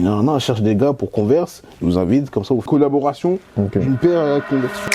Non, on cherche des gars pour Converse. Je vous invite, comme ça, aux collaborations d'une paire à Converse.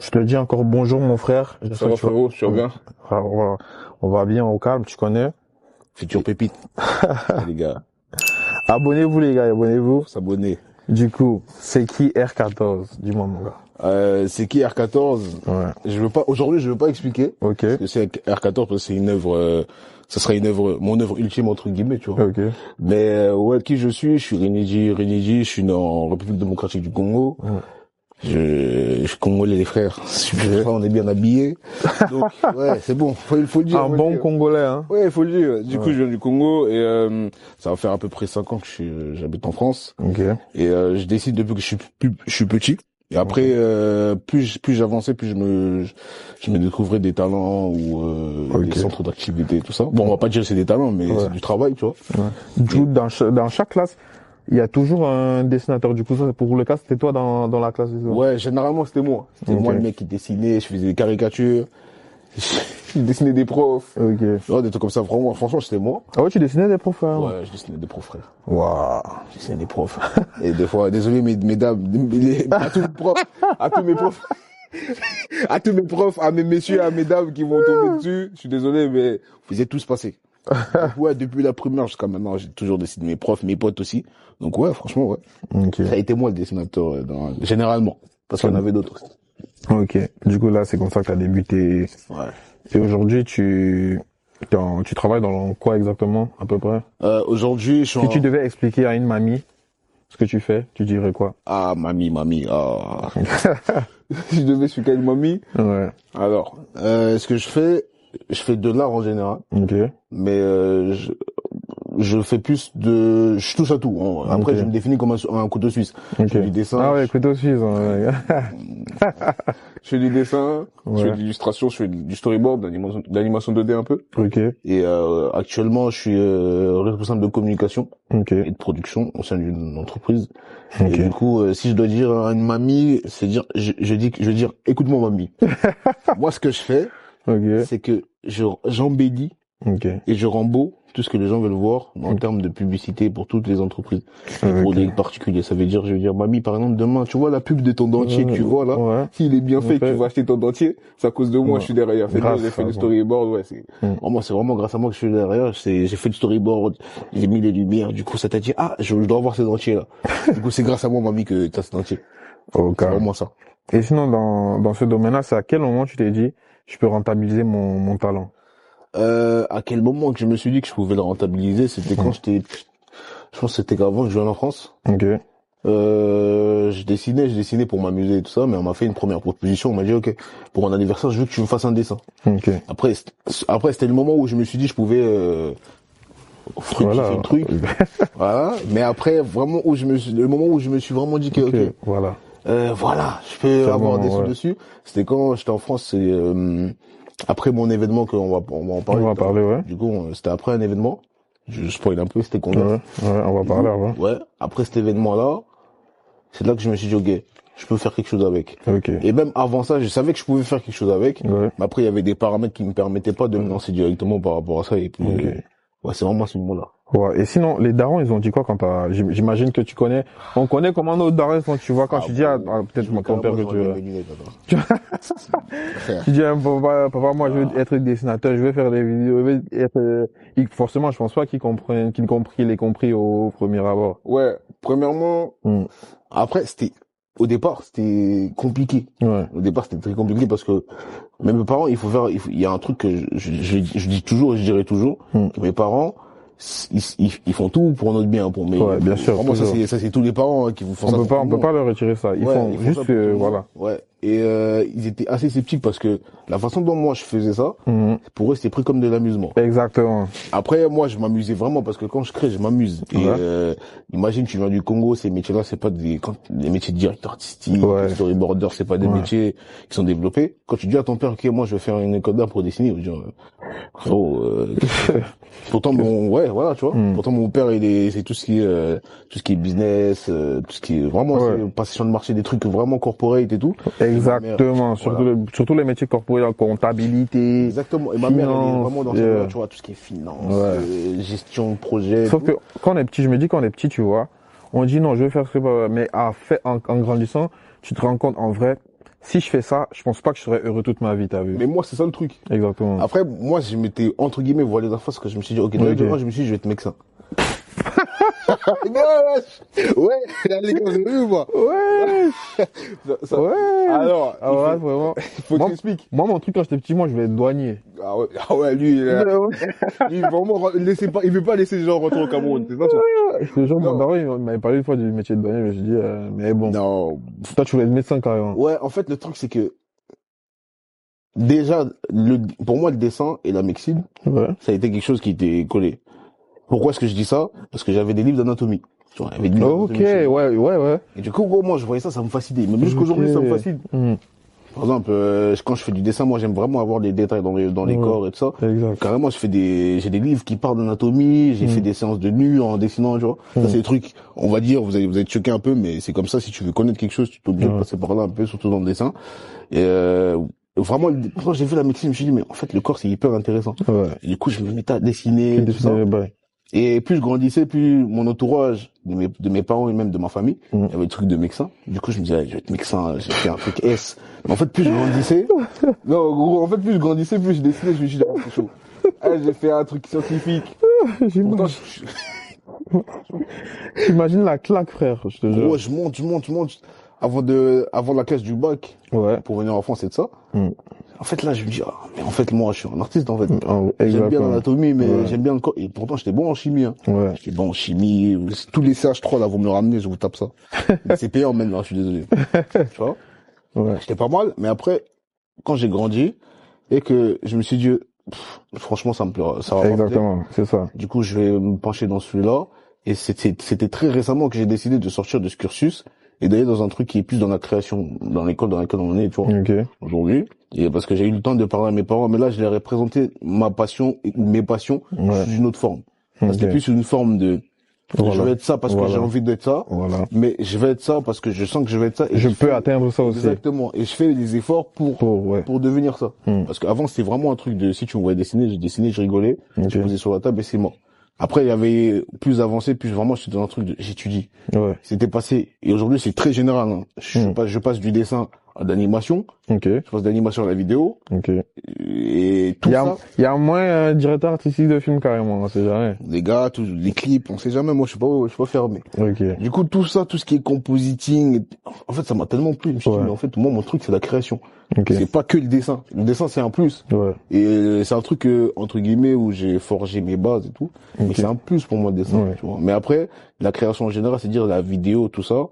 Je te dis encore bonjour mon frère. Ça va frérot, tu vas bien? On va bien au calme, tu connais. Futur pépite. Les gars. Abonnez-vous les gars, abonnez-vous. S'abonner. Du coup, c'est qui R14? Dis-moi mon gars. C'est qui R14? Ouais. Aujourd'hui, je veux pas expliquer. Ok. Parce que c'est R14 parce que c'est une œuvre, ça sera une œuvre, mon œuvre ultime entre guillemets, tu vois. Ok. Mais, ouais, qui je suis Reniji, je suis en République démocratique du Congo. Ouais. Je suis congolais les frères. Super, on est bien habillés. Donc ouais, c'est bon, il faut le dire. Un bon Congolais hein. Ouais, il faut le dire. Du coup, je viens du Congo et ça va faire à peu près 5 ans que j'habite en France. Ok. Et je décide depuis que je suis petit. Et après plus j'avançais, plus je me découvrais des talents ou des centres d'activité tout ça. Bon, on va pas dire que c'est des talents mais c'est du travail, tu vois. Ouais. Du coup, dans chaque classe il y a toujours un dessinateur. Du coup, ça, pour le cas, c'était toi dans la classe des autres? Ouais, généralement, c'était moi. C'était moi le mec qui dessinait, je faisais des caricatures, je dessinais des profs. Ok. Ouais, des trucs comme ça, vraiment, franchement, c'était moi. Ah ouais, tu dessinais des profs, hein? Ouais, je dessinais des profs, frère. Waouh. Je dessinais des profs. Et des fois, désolé, mesdames, à tous les profs, à tous mes profs, à tous mes profs, à mes messieurs, à mes dames qui vont tomber dessus, je suis désolé, mais vous êtes tous passés. Ouais, depuis la primaire jusqu'à maintenant, j'ai toujours dessiné mes profs, mes potes aussi. Donc ouais, franchement, ouais. Okay. Ça a été moi le dessinateur, généralement. Parce qu'il y en avait d'autres aussi. Ok. Du coup, là, c'est comme ça que tu as débuté. Ouais. Et aujourd'hui, tu travailles dans quoi exactement, à peu près? Aujourd'hui, si tu devais expliquer à une mamie ce que tu fais, tu dirais quoi? Ah, mamie, ah. Si je devais expliquer à une mamie? Ouais. Alors, ce que je fais de l'art en général. Ok. Mais je fais plus je touche à tout. Après, je me définis comme un couteau suisse. Je fais du dessin. Ah ouais, couteau suisse. Je fais du dessin, je fais de l'illustration, je fais du storyboard, d'animation 2D un peu. Ok. Et actuellement, je suis responsable de communication et de production au sein d'une entreprise. Okay. Et du coup, si je dois dire à une mamie, c'est dire, je veux dire, écoute-moi mamie. Moi, ce que je fais, c'est que j'embellis et je rends beau tout ce que les gens veulent voir en termes de publicité pour toutes les entreprises et pour les particuliers. Ça veut dire, je veux dire, mamie, par exemple, demain, tu vois la pub de ton dentier que tu vois là, s'il est bien fait, que tu vas acheter ton dentier, c'est à cause de moi, je suis derrière. J'ai fait le storyboard, moi, c'est vraiment grâce à moi que je suis derrière. J'ai fait le storyboard, j'ai mis les lumières, du coup, ça t'a dit, ah, je dois avoir ces dentiers là. Du coup, c'est grâce à moi, mamie, que t'as ces dentiers. C'est vraiment ça. Et sinon, dans ce domaine-là, c'est à quel moment tu t'es dit, je peux rentabiliser mon talent? À quel moment que je me suis dit que je pouvais le rentabiliser, c'était quand je pense que c'était avant que je vienne en France. Ok. Je dessinais pour m'amuser et tout ça, mais on m'a fait une première proposition, on m'a dit, ok, pour mon anniversaire, je veux que tu me fasses un dessin. Ok. Après, c'était le moment où je me suis dit, je pouvais, fructifier le truc. Voilà. Mais après, vraiment le moment où je me suis vraiment dit que, ok. Voilà. Je peux avoir des sous dessus. C'était quand j'étais en France, c'est, après mon événement qu'on va en parler. On va parler, ouais. Du coup, c'était après un événement. Je spoil un peu, c'était Converse. Ouais, on va parler avant. Ouais. Après cet événement-là, c'est là que je me suis dit, ok, je peux faire quelque chose avec. Okay. Et même avant ça, je savais que je pouvais faire quelque chose avec. Ouais. Mais après, il y avait des paramètres qui me permettaient pas de me lancer directement par rapport à ça. Et puis, ouais, c'est vraiment à ce moment-là. Ouais. Et sinon, les darons, ils ont dit quoi quand j'imagine que tu connais, on connaît comment nos darons quand tu vois, quand tu dis peut-être mon père que tu dis, papa, moi, je veux être dessinateur, je veux faire des vidéos, forcément, je pense pas qu'il ait compris au premier abord. Ouais. Premièrement, après, au départ, c'était compliqué. Ouais. Au départ, c'était très compliqué parce que même mes parents, il y a un truc que je dis toujours et je dirai toujours, que mes parents, ils font tout pour notre bien, ouais, bien sûr. Vraiment, ça c'est tous les parents qui vous font ça. On peut pas leur retirer ça. Ils font juste, voilà. Ouais. Et ils étaient assez sceptiques parce que la façon dont moi je faisais ça, pour eux c'était pris comme de l'amusement. Exactement. Après moi je m'amusais vraiment parce que quand je crée je m'amuse. Et imagine tu viens du Congo, ces métiers-là c'est pas des métiers de directeur artistique, storyboarder, c'est pas des métiers qui sont développés. Quand tu dis à ton père ok moi je vais faire une école d'art pour dessiner, il va dire pourtant voilà tu vois. Pourtant mon père c'est tout ce qui est business, tout ce qui est vraiment passation de marché, des trucs vraiment corporate et tout. Exactement, surtout les métiers corporels, comptabilité. Exactement. Et ma mère, elle est vraiment dans ce tu vois, tout ce qui est finance, gestion de projet. Sauf que quand on est petit, je me dis quand on est petit, tu vois, on dit non, je vais faire ce que, mais en grandissant, tu te rends compte en vrai, si je fais ça, je pense pas que je serais heureux toute ma vie, t'as vu. Mais moi, c'est ça le truc. Exactement. Après, moi, je m'étais, entre guillemets, voilé la face parce que je me suis dit, ok, moi, je me suis dit, je vais être médecin. Ouais, les gars, vous avez vu, moi. Alors, vraiment. Faut que t'expliques. Moi, mon truc, quand j'étais petit, moi, je vais être douanier. Lui, vraiment, il veut pas laisser les gens rentrer au Cameroun, c'est ça, toi? Je te jure, mon daron, il m'avait parlé une fois du métier de douanier, mais je dis, mais bon. Non. Toi, tu voulais être médecin, carrément. Ouais, en fait, le truc, c'est que, déjà, pour moi, le dessin et la médecine, ça a été quelque chose qui était collé. Pourquoi est-ce que je dis ça? Parce que j'avais des livres d'anatomie. Tu vois, il y avait des livres d'anatomie. Ouais. Et du coup, moi, je voyais ça me fascinait. Même jusqu'aujourd'hui, ça me fascine. Par exemple, quand je fais du dessin, moi, j'aime vraiment avoir des détails dans les corps et tout ça. Exact. Carrément, j'ai des livres qui parlent d'anatomie, j'ai fait des séances de nu en dessinant, tu vois. Ça, c'est des trucs, on va dire, vous allez choqué un peu, mais c'est comme ça, si tu veux connaître quelque chose, tu t'es obligé de passer par là un peu, surtout dans le dessin. Et, vraiment, quand j'ai vu la médecine, je me suis dit, mais en fait, le corps, c'est hyper intéressant. Et du coup, je me mettais à dessiner, tout ça. Et plus je grandissais, plus mon entourage, de mes parents et même de ma famille, il y avait le truc de médecin. Du coup, je me disais, je vais être médecin, j'ai fait un truc S. Mais en fait, plus je grandissais, plus je grandissais, plus je dessinais, je me suis dit, c'est chaud. J'ai fait un truc scientifique. J'imagine la claque, frère, je te jure. Ouais, je monte. Avant la classe du bac. Pour venir en France et de ça. En fait, là, je me dis, mais en fait, moi, je suis un artiste, en fait. J'aime bien l'anatomie, mais j'aime bien le corps. Et pourtant, j'étais bon en chimie, hein. J'étais bon en chimie. Tous les CH3, là, vous me le ramenez, je vous tape ça. C'est payant maintenant, je suis désolé. Tu vois? J'étais pas mal. Mais après, quand j'ai grandi, et que je me suis dit, franchement, ça me plaira, ça va. Exactement, c'est ça. Du coup, je vais me pencher dans celui-là. Et c'était très récemment que j'ai décidé de sortir de ce cursus et d'aller dans un truc qui est plus dans la création, dans l'école dans laquelle on est, tu vois, aujourd'hui. Et parce que j'ai eu le temps de parler à mes parents, mais là, je leur ai présenté ma passion et mes passions sous une autre forme. C'était plus une forme de, je vais être ça parce que j'ai envie d'être ça, mais je vais être ça parce que je sens que je vais être ça. Et je peux atteindre ça aussi. Exactement. Et je fais des efforts pour devenir ça. Parce qu'avant, c'était vraiment un truc de, si tu me voyais dessiner, je rigolais, je posais sur la table et c'est mort. Après, il y avait plus avancé, plus vraiment, j'étais dans un truc de, j'étudie. C'était passé. Et aujourd'hui, c'est très général, hein. Je passe du dessin à l'animation. Je passe d'animation à la vidéo. Et tout ça. Il y a moins un directeur artistique de film, carrément, on sait jamais. Les gars, les clips, on sait jamais. Moi, je suis pas fermé. Du coup, tout ça, tout ce qui est compositing, en fait, ça m'a tellement plu. Je me suis dit, mais en fait, moi, mon truc, c'est la création. C'est pas que le dessin. Le dessin, c'est un plus. Et c'est un truc, entre guillemets, où j'ai forgé mes bases et tout. Mais c'est un plus pour moi, le dessin. Tu vois. Mais après, la création en général, c'est-à-dire la vidéo, tout ça.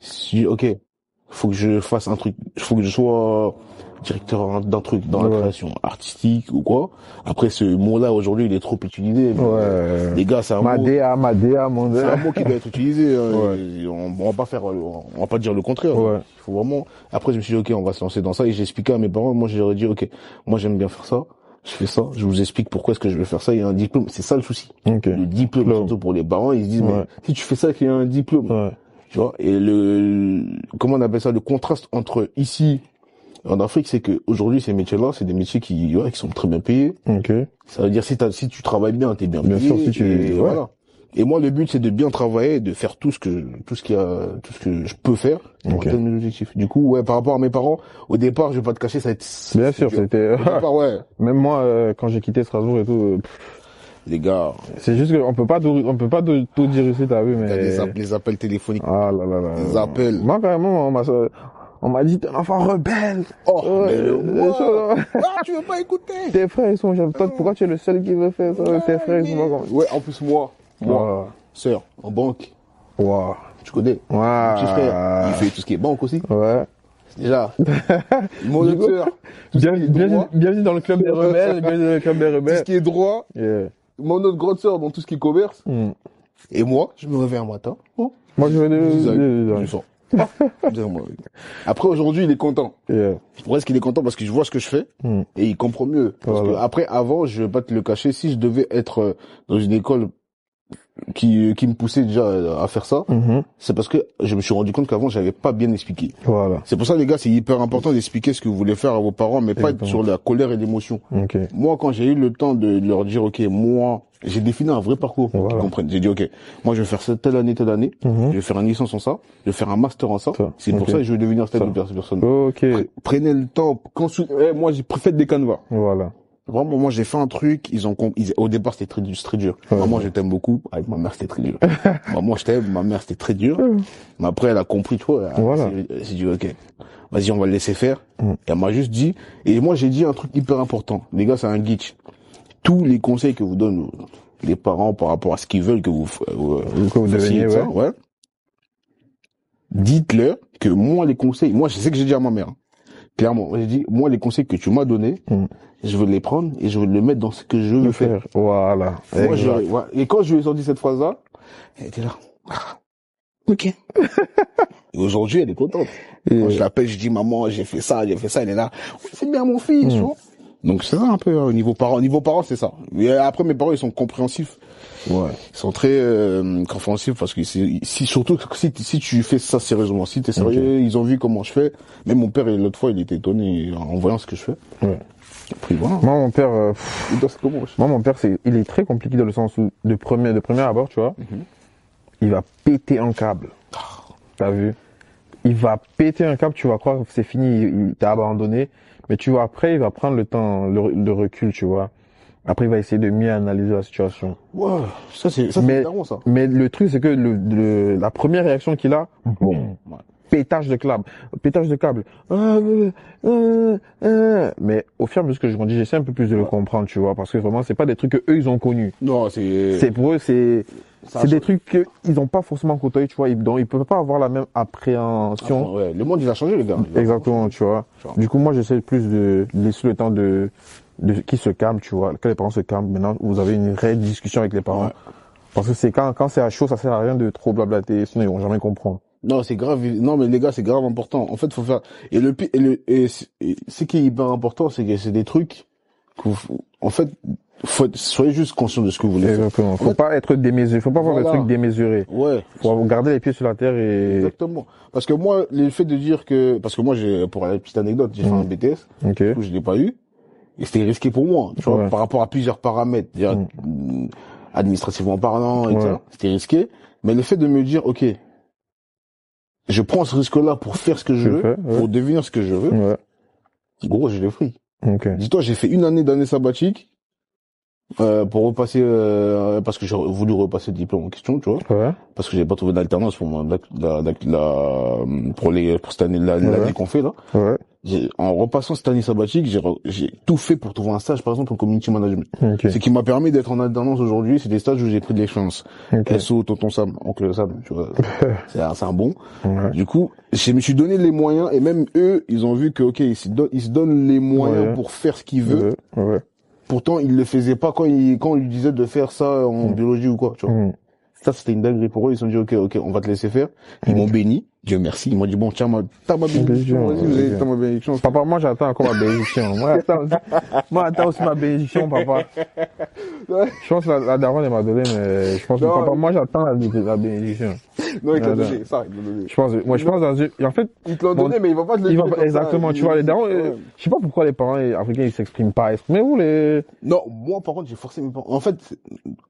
Si, ok, faut que je fasse un truc, faut que je sois directeur d'un truc dans la création artistique ou quoi. Après, ce mot-là, aujourd'hui, il est trop utilisé. Les gars, c'est un mot. C'est un mot qui doit être utilisé. On va pas dire le contraire. Il faut vraiment. Après, je me suis dit, ok, on va se lancer dans ça et j'ai expliqué à mes parents. Moi, je leur ai dit, ok, moi, j'aime bien faire ça. Je fais ça. Je vous explique pourquoi est-ce que je vais faire ça. Il y a un diplôme. C'est ça le souci. Le diplôme, surtout pour les parents, ils se disent, mais si tu fais ça, il y a un diplôme. Tu vois, et comment on appelle ça, le contraste entre ici, en Afrique, c'est que aujourd'hui ces métiers-là, c'est des métiers qui sont très bien payés. Ça veut dire si tu travailles bien, t'es bien payé. Bien sûr, si tu, voilà. Et moi, le but, c'est de bien travailler, de faire tout ce que je peux faire pour atteindre mes objectifs. Du coup, par rapport à mes parents, au départ, je vais pas te cacher, ça a été. Bien sûr, c'était. Même moi, quand j'ai quitté Strasbourg et tout. Les gars. C'est juste qu'on peut pas tout dire ici, t'as vu, mais. T'as les appels téléphoniques. Ah là là là. Les appels. Moi, carrément, on m'a dit, t'es un enfant rebelle. Tu veux pas écouter. Tes frères, ils sont, toi, pourquoi tu es le seul qui veut faire ça? Tes frères, ils sont pas comme. Ouais, en plus, moi, sœur, en banque. Tu connais. Mon petit frère, il fait tout ce qui est banque aussi. Déjà, mon auteur. Bienvenue dans le club des rebelles, bienvenue dans le club des rebelles. Tout ce qui est droit. Yeah. Mon autre grande sœur dans tout ce qui est commerce. Et moi, je me réveille un matin. Moi, je vais du sang. Après, aujourd'hui, il est content. Yeah. Pourquoi est-ce qu'il est content? Parce que je vois ce que je fais et il comprend mieux. Parce que après, avant, je vais pas te le cacher, si je devais être dans une école qui me poussait déjà à faire ça, c'est parce que je me suis rendu compte qu'avant, j'avais pas bien expliqué. Voilà. C'est pour ça, les gars, c'est hyper important d'expliquer ce que vous voulez faire à vos parents, mais pas être sur la colère et l'émotion. Okay. Moi, quand j'ai eu le temps de leur dire, ok, moi, j'ai défini un vrai parcours pour qu'ils comprennent. J'ai dit, ok, moi, je vais faire ça telle année, je vais faire une licence en ça, je vais faire un master en ça. C'est pour ça que je vais devenir telle personne. Okay. Prenez le temps. Moi, j'ai fait des canevas. Voilà. Vraiment, moi, j'ai fait un truc, au départ, c'était très dur. Maman, je t'aime beaucoup. Avec ma mère, c'était très dur. Maman, je t'aime, ma mère, c'était très dur. Mais après, elle a compris, tu vois. Elle s'est dit, ok, vas-y, on va le laisser faire. Et elle m'a juste dit, et moi, j'ai dit un truc hyper important. Les gars, c'est un glitch. Tous les conseils que vous donnent les parents par rapport à ce qu'ils veulent que vous deveniez, dites-leur que moi, les conseils, moi, je sais que j'ai dit à ma mère. Clairement, j'ai dit, moi, les conseils que tu m'as donnés, je veux les prendre et je veux les mettre dans ce que je veux faire. Voilà. Moi, et quand je lui ai sorti cette phrase-là, elle était là. Ok. Et aujourd'hui, elle est contente. Quand je l'appelle, je dis, maman, j'ai fait ça, elle est là. C'est bien mon fils, tu vois. Donc, c'est ça un peu, au niveau parents. Au niveau parents, c'est ça. Et après, mes parents, ils sont compréhensifs. Ouais. Ils sont très, compréhensifs parce que surtout, si tu fais ça sérieusement, si t'es sérieux, ils ont vu comment je fais. Même mon père, l'autre fois, il était étonné en voyant ce que je fais. Ouais. Après, voilà. Moi, mon père, il est très compliqué dans le sens où, de premier abord, tu vois, il va péter un câble. T'as vu? Il va péter un câble, tu vas croire que c'est fini, il t'a abandonné. Mais tu vois, après, il va prendre le temps, le recul, tu vois. Après, il va essayer de mieux analyser la situation. Ouais, ça c'est marrant, ça. Mais le truc, c'est que la première réaction qu'il a, boum, pétage de câble. Mais au fur et à mesure que je grandis, j'essaie un peu plus de le comprendre, tu vois, parce que vraiment, c'est pas des trucs que eux ils ont connus. Non, c'est pour eux, c'est des trucs qu'ils ont pas forcément côtoyé, tu vois, ils peuvent pas avoir la même appréhension. Ouais, le monde il a changé, les gars. Exactement, tu vois. Du coup, moi, j'essaie plus de laisser le temps de qui se calme, tu vois, que les parents se calment. Maintenant, vous avez une réelle discussion avec les parents. Ouais. Parce que c'est quand c'est à chaud, ça sert à rien de trop blablater, sinon ils vont jamais comprendre. Non, c'est grave. Non, mais les gars, c'est grave important. En fait, faut faire. Et ce qui est hyper important, c'est que c'est des trucs en fait, soyez juste conscient de ce que vous voulez faire. Exactement. Faut pas être démesuré. Faut pas avoir des trucs démesurés. Ouais. Faut garder les pieds sur la terre et. Exactement. Parce que moi, le fait de dire que, parce que moi, pour la petite anecdote, j'ai fait un BTS. Okay. Du coup, je l'ai pas eu. Et c'était risqué pour moi, tu vois, par rapport à plusieurs paramètres, administrativement parlant, etc. C'était risqué. Mais le fait de me dire, ok, je prends ce risque-là pour faire ce que je veux, pour devenir ce que je veux. Gros, je l'ai pris. Okay. Dis-toi, j'ai fait une année sabbatique pour repasser, parce que j'ai voulu repasser le diplôme en question, tu vois. Ouais. Parce que j'avais pas trouvé d'alternance pour cette année, l'année qu'on fait là. Ouais. En repassant cette année sabbatique, j'ai tout fait pour trouver un stage, par exemple, en community management. Okay. Ce qui m'a permis d'être en alternance aujourd'hui, c'est des stages où j'ai pris de l'expérience. Okay. SO, tonton Sam, oncle Sam, tu vois. c'est un bon. Ouais. Du coup, je me suis donné les moyens, et même eux, ils ont vu que, ok, ils se donnent les moyens pour faire ce qu'ils veulent. Ouais. Pourtant, ils le faisaient pas quand on lui disait de faire ça en biologie ou quoi, tu vois. Ça, c'était une dinguerie pour eux. Ils se sont dit, ok, on va te laisser faire. Ils m'ont béni. Dieu merci. Ils m'ont dit, bon, tiens, t'as ma bénédiction. Vas-y, t'as ma bénédiction. Papa, moi, j'attends encore ma bénédiction. Moi, j'attends aussi ma bénédiction, papa. Je pense que la daronne, elle m'a donné, mais je pense que papa, moi, j'attends la bénédiction. Non, il t'a donné. Ça, il t'a donné. Je pense en fait. Il te l'a donné, mais il va pas te le dire. Exactement, tu vois, les darons, je sais pas pourquoi les parents africains, ils s'expriment pas. Exprimez-vous les. Non, moi, par contre, j'ai forcé mes parents. En fait,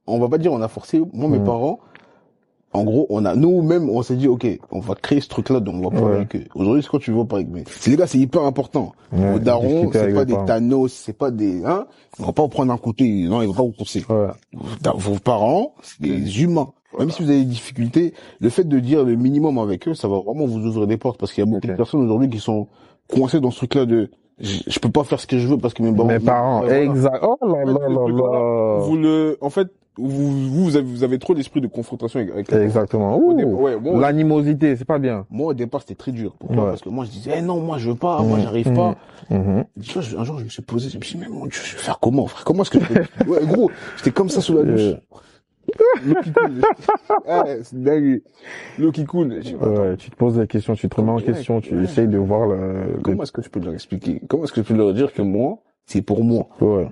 on va pas dire on a forcé. Moi, mes parents, en gros, nous-mêmes, on s'est dit, ok, on va créer ce truc-là, donc on va parler avec eux. Aujourd'hui, c'est quand tu veux parler avec eux. Les gars, c'est hyper important. Vos darons, c'est pas des Thanos, c'est pas des, ils vont pas vous prendre un côté, non, ils vont pas vous pousser. Vos parents, c'est des humains. Même si vous avez des difficultés, le fait de dire le minimum avec eux, ça va vraiment vous ouvrir des portes, parce qu'il y a beaucoup de personnes aujourd'hui qui sont coincées dans ce truc-là de, je peux pas faire ce que je veux parce que mes parents, exact. Oh là là là là. En fait, vous avez trop d'esprit de confrontation avec Exactement. L'animosité, c'est pas bien. Moi, au départ, c'était très dur. Pourquoi? Parce que moi, je disais, non, moi, je veux pas, moi, j'arrive pas. Tu vois, un jour, je me suis posé, je me suis dit, mais mon Dieu, je vais faire comment, frère? Comment est-ce que je peux... Ouais, gros, j'étais comme ça sous la douche. L'eau qui coule. C'est dingue. L'eau qui coule. Ouais, tu te poses des questions, tu te remets en question, tu essayes de voir Comment est-ce que tu peux leur expliquer? Comment est-ce que tu peux leur dire que moi, c'est pour moi? Ouais.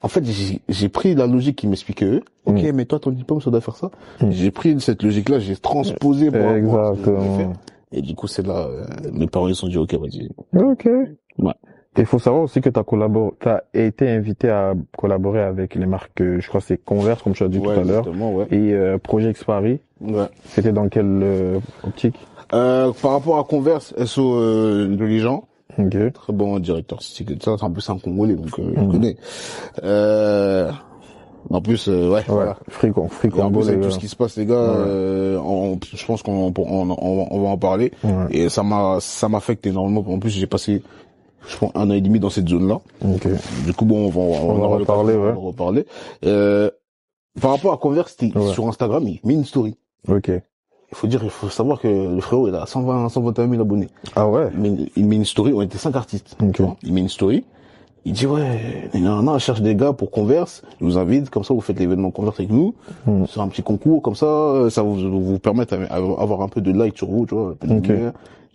En fait, j'ai pris la logique qui m'expliquait eux. Ok, mais toi, ton diplôme, ça doit faire ça. J'ai pris cette logique-là, j'ai transposé pour exactement. Et du coup, c'est là, mes parents, ils se sont dit, ok, vas-y. Ok. Ouais. Il faut savoir aussi que t'as été invité à collaborer avec les marques, je crois que c'est Converse, comme tu as dit tout à l'heure. Ouais. Et Projet X Paris. Ouais. C'était dans quelle optique? Par rapport à Converse, SO de Lijan. Okay. Très bon directeur artistique. Ça, en plus, c'est un Congolais, donc je connais. En plus, voilà. Fricon. En plus, avec tout ce qui se passe, les gars, je pense qu'on va en parler. Ouais. Et ça m'affecte énormément. En plus, j'ai passé, je pense, 1 an et demi dans cette zone-là. Okay. Du coup, bon, on va reparler. Par rapport à Converse, c'était sur Instagram, il met une story. Ok. Il faut savoir que le frérot, il a 121 000 abonnés. Ah ouais? Il met une story, on était 5 artistes. Okay. Il met une story. Il dit, je cherche des gars pour Converse. Je vous invite, comme ça, vous faites l'événement Converse avec nous. C'est un petit concours, comme ça vous permet d'avoir un peu de like sur vous, tu vois.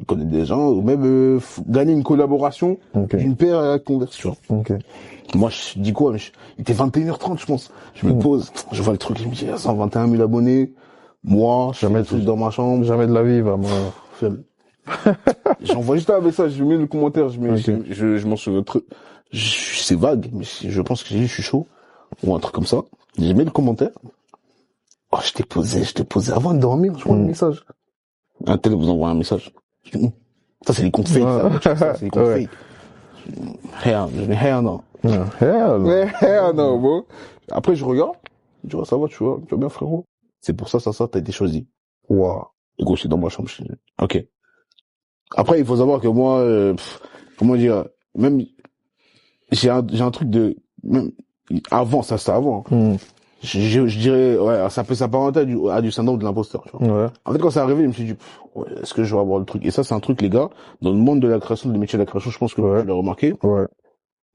Il connaît des gens, ou même, gagner une collaboration d'une paire à Converse, tu vois. Moi, je dis quoi? Il était 21h30, je pense. Je me pose, je vois le truc, je me dis, 121 000 abonnés. Moi, jamais de truc dans ma chambre. Jamais de la vie, vraiment. J'envoie juste un message, je mets le commentaire, je m'en souviens trop. C'est vague, mais je pense que j'ai dit je suis chaud. Ou un truc comme ça. J'ai mis le commentaire. Oh, je t'ai posé avant de dormir, je vois un message. Un tel vous envoie un message. Ça, c'est les comptes fake, ça, c'est les comptes fake. Hell no. Hell no, bro. Après, je regarde. Tu vois, ça va, tu vas bien, frérot. C'est pour ça, t'as été choisi. Wow. Et gros, c'est dans ma chambre. Ok. Après, il faut savoir que moi, comment dire, même, j'ai un truc de, même, avant, ça c'était avant. Je dirais, ça peut s'apparenter à du syndrome de l'imposteur, tu vois. Ouais. En fait, quand c'est arrivé, je me suis dit, est-ce que je vais avoir le truc? Et ça, c'est un truc, les gars, dans le monde de la création, des métiers de la création, je pense que vous l'avez remarqué. Ouais.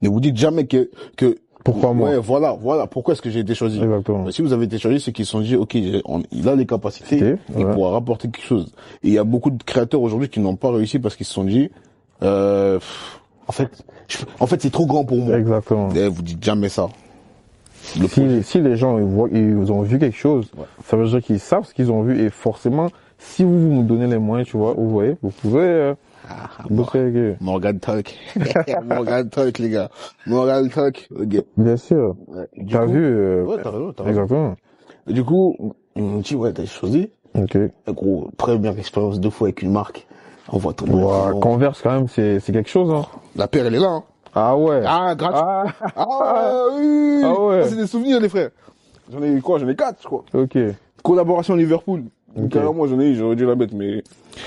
Ne vous dites jamais que pourquoi moi? Voilà. Pourquoi est-ce que j'ai été choisi? Exactement. Si vous avez été choisi, c'est qu'ils se sont dit, ok, il a les capacités, il pourra rapporter quelque chose. Et il y a beaucoup de créateurs aujourd'hui qui n'ont pas réussi parce qu'ils se sont dit, en fait, c'est trop grand pour moi. Exactement. Et vous dites jamais ça. Si les gens ils ont vu quelque chose, ça veut dire qu'ils savent ce qu'ils ont vu et forcément, si vous nous donnez les moyens, tu vois, vous voyez, vous pouvez Morgan Talk. Morgan Talk, les gars. Morgan Talk. Okay. Bien sûr. T'as vu t'as raison. Exactement. Et du coup, on me dit, t'as choisi. Ok. Gros, première expérience 2 fois avec une marque. On voit tout. Converse, quand même, c'est quelque chose, hein. La paire, elle est là, hein. Ah ouais. Ah, gratuit. Oui. Ah ouais. C'est des souvenirs, les frères. J'en ai 4, je crois. Ok. Collaboration Liverpool. Carrément, j'aurais dû la mettre, mais...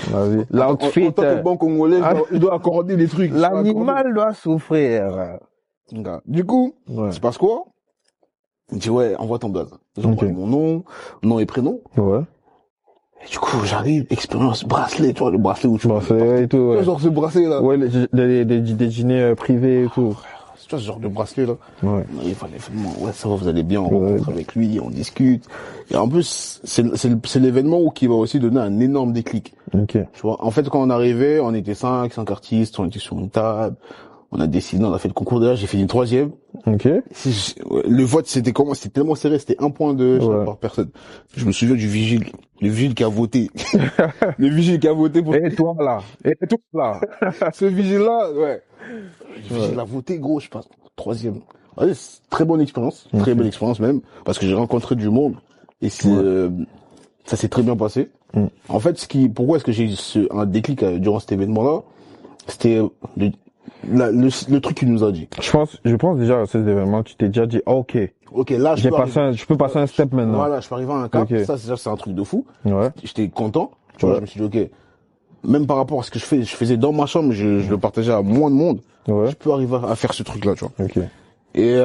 Vas-y. L'outfit. En tant que banque congolais, il doit accorder des trucs. L'animal doit souffrir. Du coup, c'est parce quoi? Il me dit, envoie ton blaze. J'envoie mon nom et prénom. Ouais. Et du coup, j'arrive, expérience bracelet, tu vois, le bracelet où tu bracelet et tout, ouais. Genre ce bracelet là. Ouais, des dîners privés et tout. Tu vois, ce genre de bracelet là. Ouais. Il fallait ça va, vous allez bien, on rencontre avec lui, on discute. Et en plus, c'est l'événement qui va aussi donner un énorme déclic. Ok. Tu vois, en fait, quand on arrivait, on était 5 artistes, on était sur une table. On a décidé, on a fait le concours déjà, j'ai fait une 3e. Ok. Le vote, c'était tellement serré, c'était 1 point par personne. Je me souviens du vigile. Le vigile qui a voté. Le vigile qui a voté pour... Et toi là. Ce vigile-là, Le vigile a voté, gros, je pense. 3e. Ouais, très bonne expérience. Très belle expérience même. Parce que j'ai rencontré du monde. Et ça s'est très bien passé. En fait, pourquoi est-ce que j'ai eu un déclic durant cet événement-là? C'était le truc qu'il nous a dit. Je pense déjà à ces événements, tu t'es déjà dit, ok, là, je peux passer un step maintenant. Voilà, je peux arriver à un cap. Okay. Ça, c'est un truc de fou. Ouais. J'étais content. Tu vois, je me suis dit, ok, même par rapport à ce que je faisais dans ma chambre, je le partageais à moins de monde. Ouais. Je peux arriver à faire ce truc-là, tu vois. Ok. Et,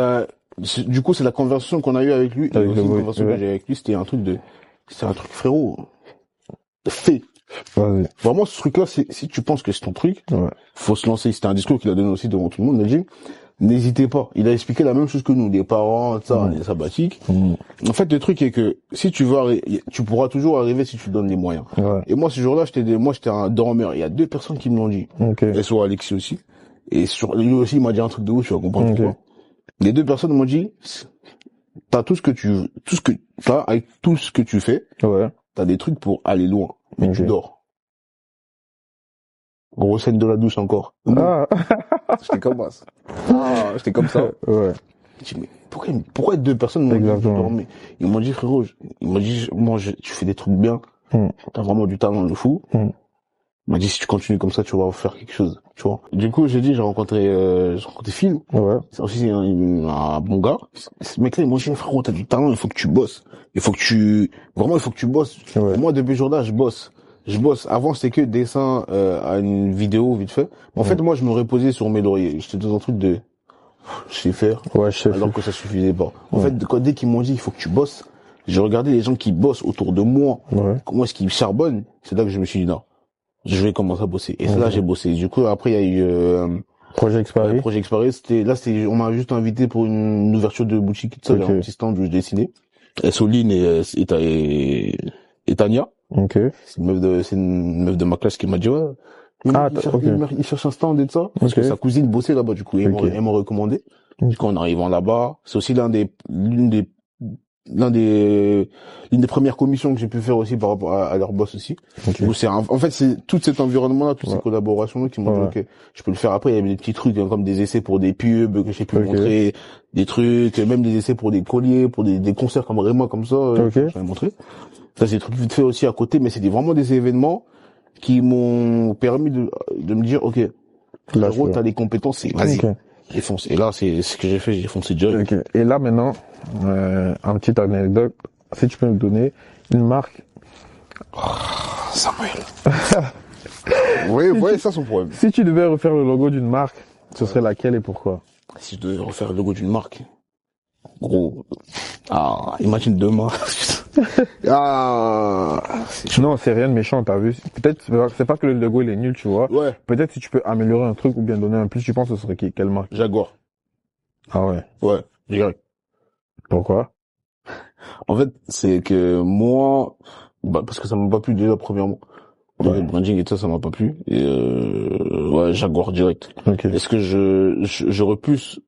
du coup, c'est la conversation qu'on a eue avec lui. Et aussi, une conversation que j'ai avec lui, c'était un truc frérot. Fais. Vas-y. Vraiment, ce truc-là, si tu penses que c'est ton truc, faut se lancer. C'était un discours qu'il a donné aussi devant tout le monde. Il a dit, n'hésitez pas. Il a expliqué la même chose que nous, les parents, ça, les sabbatiques. En fait, le truc est que si tu veux, tu pourras toujours arriver si tu donnes les moyens. Et moi, ce jour-là, j'étais un dormeur. Il y a 2 personnes qui me l'ont dit. Et soit Alexis aussi. Et lui aussi, il m'a dit un truc de ouf, tu vas comprendre pourquoi. Les 2 personnes m'ont dit, avec tout ce que tu fais, t'as des trucs pour aller loin. Mais tu dors. Gros scène de la douche encore. J'étais comme ça. Ouais. Je dis, mais pourquoi 2 personnes m'ont dit que je dormais? Ils m'ont dit, frérot, tu fais des trucs bien. T'as vraiment du talent, le fou. Il m'a dit, si tu continues comme ça, tu vas faire quelque chose, tu vois. Du coup, j'ai rencontré Phil. C'est aussi un bon gars. Ce mec-là, il m'a dit, frérot, t'as du talent, il faut que tu bosses. Il faut que tu bosses. Moi, depuis ce jour-là, je bosse. Avant, c'était que dessin, à une vidéo, vite fait. En fait, moi, je me reposais sur mes lauriers. J'étais dans un truc de, je sais faire. Alors que ça suffisait pas. En fait, dès qu'ils m'ont dit, il faut que tu bosses, j'ai regardé les gens qui bossent autour de moi. Comment est-ce qu'ils charbonnent? C'est là que je me suis dit, non. Je vais commencer à bosser. Et c'est là j'ai bossé. Du coup, après, il y a eu, Projet Exparis. On m'a juste invité pour une ouverture de boutique, tout ça, un petit stand où je dessinais. Et Soline et Tania. C'est une meuf de ma classe qui m'a dit, il cherche un stand et tout ça. Parce que sa cousine bossait là-bas, du coup, elle m'a recommandé. Du coup, en arrivant là-bas, c'est aussi l'une des premières commissions que j'ai pu faire aussi par rapport à leur boss aussi. Où c'est tout cet environnement-là, toutes ces collaborations-là qui m'ont dit, ok, je peux le faire. Après, il y avait des petits trucs, comme des essais pour des pubs que j'ai pu montrer, des trucs, même des essais pour des colliers, pour des concerts comme ça, j'avais montré. Ça, c'est des trucs vite fait aussi à côté, mais c'est vraiment des événements qui m'ont permis de me dire, ok, gros, t'as les compétences, vas-y. J'ai foncé. Et là, c'est ce que j'ai fait, j'ai foncé direct. Et là, maintenant, un petit anecdote. Si tu peux me donner une marque. Samuel. Oui, ça, son problème. Si tu devais refaire le logo d'une marque, ce serait laquelle et pourquoi? Si je devais refaire le logo d'une marque. Gros. Imagine demain. Non, c'est rien de méchant, t'as vu. Peut-être, c'est pas que le logo il est nul, tu vois. Peut-être si tu peux améliorer un truc ou bien donner un plus, tu penses que ce serait quelle marque? Jaguar. Ah ouais. Ouais, direct. Pourquoi? En fait, c'est que moi, parce que ça m'a pas plu déjà, premièrement. Le branding et tout ça m'a pas plu. Et Jaguar direct. Est-ce que j'aurais plus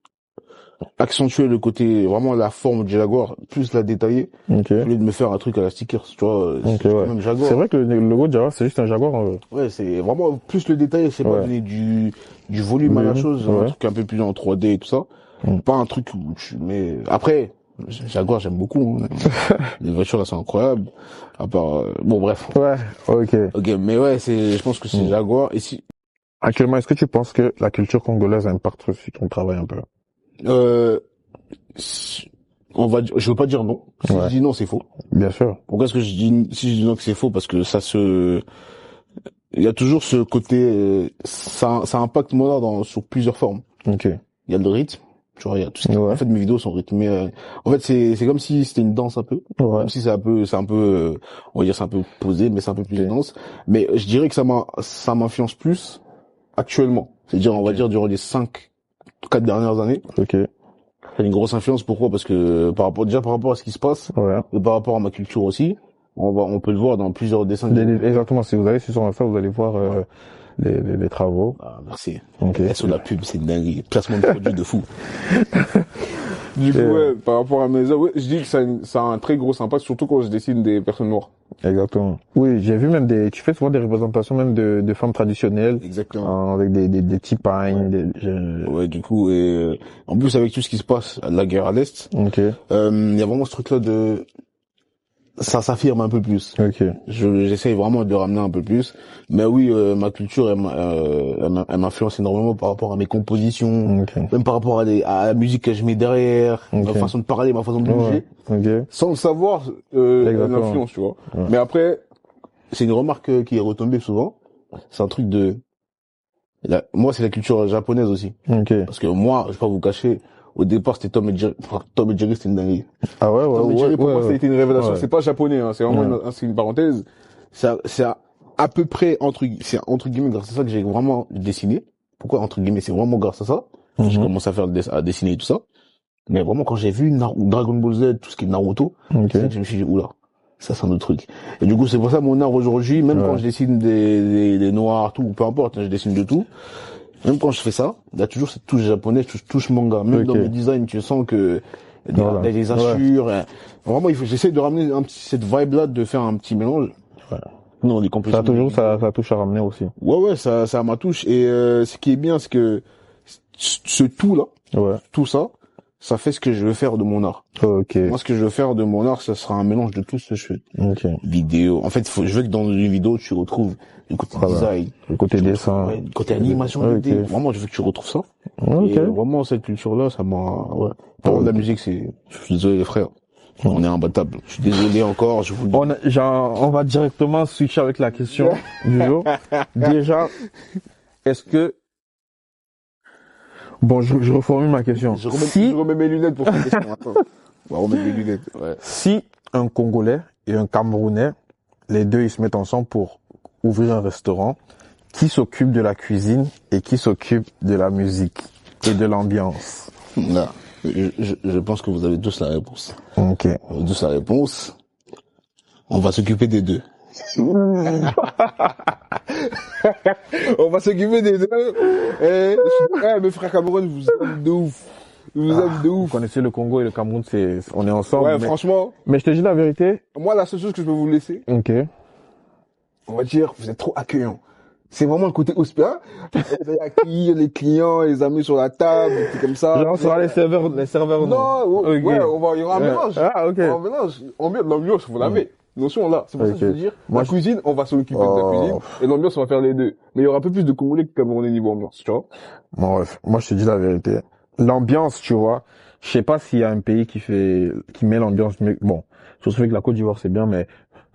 accentuer le côté, vraiment la forme du Jaguar, plus la détailler, au lieu de me faire un truc à la sticker, tu vois, même Jaguar. C'est vrai que le logo de Jaguar, c'est juste un Jaguar. Ouais, c'est vraiment plus le détail, c'est pas donner du volume à la chose, un truc un peu plus en 3D et tout ça. Pas un truc où mais après, Jaguar, j'aime beaucoup, hein. Les voitures là, c'est incroyable. À part, bon, bref. Ok, mais ouais, je pense que c'est Jaguar. Et si... Actuellement, est-ce que tu penses que la culture congolaise impacte sur ton travail un peu? Je veux pas dire non. Si je dis non, c'est faux. Bien sûr. Pourquoi est-ce que si je dis non que c'est faux? Parce que il y a toujours ce côté, ça impacte moi sur plusieurs formes. Il y a le rythme. Tu vois, il y a tout ça. En fait, mes vidéos sont rythmées. En fait, c'est comme si c'était une danse un peu. Même si c'est un peu, on va dire c'est un peu posé, mais c'est un peu plus danse. Mais je dirais que ça m'influence plus actuellement. C'est-à-dire, on va dire durant les 4 dernières années. C'est une grosse influence. Pourquoi? Parce que par rapport à ce qui se passe, et par rapport à ma culture aussi, on peut le voir dans plusieurs dessins. Exactement. Si vous allez sur Insta, vous allez voir les travaux. Merci. Sur la pub, c'est une dinguerie. Placement de produit de fou. Du coup, par rapport à mes œuvres, je dis que ça a un très gros impact, surtout quand je dessine des personnes noires. Exactement. Oui, j'ai vu même tu fais souvent des représentations même de femmes traditionnelles. Exactement. Avec des petits pagnes. Ouais, du coup, et en plus avec tout ce qui se passe, la guerre à l'Est, il y a vraiment ce truc-là ça s'affirme un peu plus. J'essaye vraiment de le ramener un peu plus. Mais oui, ma culture, elle m'influence énormément par rapport à mes compositions, même par rapport à la musique que je mets derrière, ma façon de parler, ma façon de bouger. Sans le savoir, l'influence, tu vois. Mais après, c'est une remarque qui est retombée souvent. C'est un truc moi, c'est la culture japonaise aussi. Parce que moi, je vais pas vous cacher, Au départ, c'était Tom et Jerry. Tom et Jerry, c'était une dinguerie. Ah ouais, Tom et Jerry, pour moi, c'était une révélation. Ouais. C'est pas japonais, hein. C'est vraiment c'est une parenthèse. C'est à peu près c'est entre guillemets grâce à ça que j'ai vraiment dessiné. Pourquoi entre guillemets? C'est vraiment grâce à ça. J'ai commencé à dessiner et tout ça. Mais vraiment, quand j'ai vu Dragon Ball Z, tout ce qui est Naruto, c'est là que je me suis dit, oula, ça c'est un autre truc. Et du coup, c'est pour ça mon art aujourd'hui, même quand je dessine des noirs, tout, peu importe, hein, je dessine de tout. Même quand je fais ça, il y a toujours cette touche japonaise, touche manga. Même dans le design, tu sens que il y a des assures. Vraiment, j'essaie de ramener cette vibe-là, de faire un petit mélange. Non, on est complètement. Ça a toujours ça touche à ramener aussi. Ouais, ça a ma touche. Et ce qui est bien, c'est que ce tout-là, tout ça, ça fait ce que je veux faire de mon art. Moi, ce que je veux faire de mon art, ça sera un mélange de tout ce que je fais. Vidéo. En fait, je veux que dans une vidéo, tu retrouves le côté design, le côté dessin, le côté animation. Vraiment, je veux que tu retrouves ça. Et vraiment, cette culture-là, ça m'a, Pour la musique, je suis désolé, les frères. On est imbattable. Je suis désolé encore, je vous le dis. On va directement switcher avec la question du jour. Déjà, est-ce que... Bon, je reformule ma question. Je remets mes lunettes pour cette question. Attends. On va remettre mes lunettes. Ouais. Si un Congolais et un Camerounais, les deux, ils se mettent ensemble pour ouvrir un restaurant, qui s'occupe de la cuisine et qui s'occupe de la musique et de l'ambiance? Là, je pense que vous avez tous la réponse. Ok. Vous avez tous la réponse. On va s'occuper des deux. On va s'occuper des deux. Mes frères Cameroun, vous aiment de ouf. Vous aime de ouf. Vous connaissez le Congo et le Cameroun, on est ensemble. Ouais, franchement. Mais je te dis la vérité. Moi, la seule chose que je peux vous laisser. Ok. On va dire, vous êtes trop accueillants. C'est vraiment le côté hospitalier. Accueillir les clients, les amener sur la table, des trucs comme ça. Genre, on sera les serveurs. Non, il y aura un mélange. Ah, ok. Un mélange. L'ambiance, vous l'avez. Notion là. C'est pour ça que je veux dire. La cuisine, on va s'occuper de la cuisine. Et l'ambiance, on va faire les deux. Mais il y aura un peu plus de Congolais que Camerounais niveau ambiance, tu vois. Bon, bref. Moi, je te dis la vérité. L'ambiance, tu vois. Je sais pas s'il y a un pays qui met l'ambiance mieux. Bon. Sauf que la Côte d'Ivoire, c'est bien, mais